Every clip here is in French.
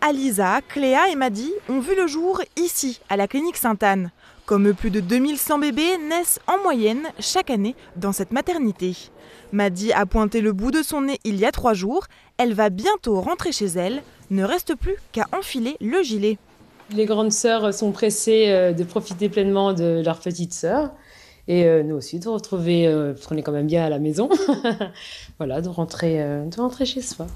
Alisa, Cléa et Madi ont vu le jour ici, à la clinique Sainte-Anne. Comme plus de 2100 bébés naissent en moyenne chaque année dans cette maternité. Madi a pointé le bout de son nez il y a 3 jours. Elle va bientôt rentrer chez elle. Ne reste plus qu'à enfiler le gilet. Les grandes sœurs sont pressées de profiter pleinement de leur petite sœur. Et nous aussi, de retrouver, parce qu'on est quand même bien à la maison, voilà, de rentrer chez soi.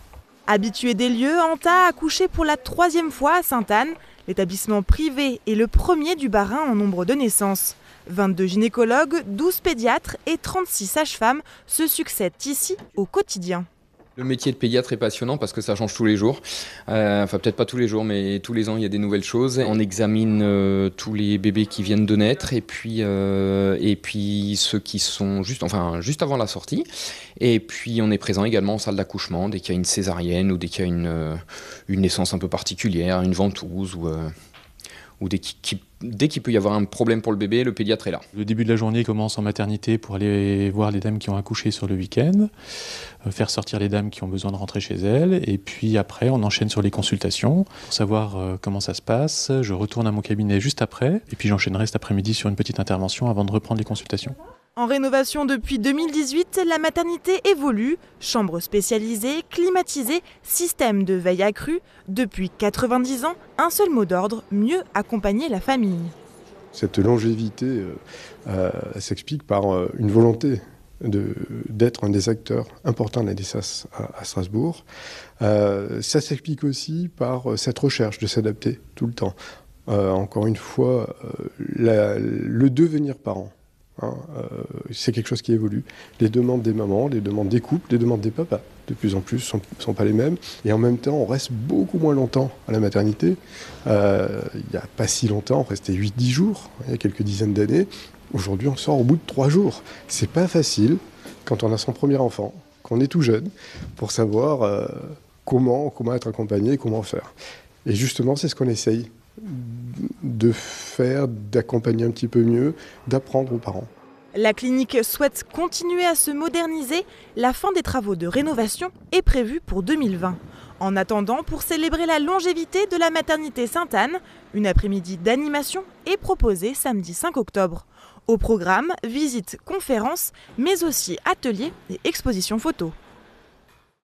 Habituée des lieux, Anta a accouché pour la 3e fois à Sainte-Anne. L'établissement privé est le premier du Bas-Rhin en nombre de naissances. 22 gynécologues, 12 pédiatres et 36 sages-femmes se succèdent ici au quotidien. Le métier de pédiatre est passionnant parce que ça change tous les jours. Enfin, peut-être pas tous les jours, mais tous les ans, il y a des nouvelles choses. On examine tous les bébés qui viennent de naître et puis ceux qui sont juste avant la sortie. Et puis, on est présent également en salle d'accouchement dès qu'il y a une césarienne ou dès qu'il y a une naissance un peu particulière, une ventouse ou dès qu'il peut y avoir un problème pour le bébé, le pédiatre est là. Le début de la journée commence en maternité pour aller voir les dames qui ont accouché sur le week-end, faire sortir les dames qui ont besoin de rentrer chez elles, et puis après on enchaîne sur les consultations pour savoir comment ça se passe. Je retourne à mon cabinet juste après, et puis j'enchaînerai cet après-midi sur une petite intervention avant de reprendre les consultations. En rénovation depuis 2018, la maternité évolue. Chambres spécialisées, climatisées, système de veille accru. Depuis 90 ans, un seul mot d'ordre, mieux accompagner la famille. Cette longévité s'explique par une volonté d'être un des acteurs importants de la naissance à Strasbourg. Ça s'explique aussi par cette recherche de s'adapter tout le temps. Encore une fois, le devenir parent. C'est quelque chose qui évolue. Les demandes des mamans, les demandes des couples, les demandes des papas, de plus en plus, ne sont pas les mêmes. Et en même temps, on reste beaucoup moins longtemps à la maternité. Il n'y a pas si longtemps, on restait 8-10 jours, il y a quelques dizaines d'années. Aujourd'hui, on sort au bout de 3 jours. C'est pas facile quand on a son premier enfant, qu'on est tout jeune, pour savoir comment être accompagné, comment faire. Et justement, c'est ce qu'on essaye de faire, d'accompagner un petit peu mieux, d'apprendre aux parents. La clinique souhaite continuer à se moderniser. La fin des travaux de rénovation est prévue pour 2020. En attendant, pour célébrer la longévité de la maternité Sainte-Anne, une après-midi d'animation est proposée samedi 5 octobre. Au programme, visites, conférences, mais aussi ateliers et expositions photos.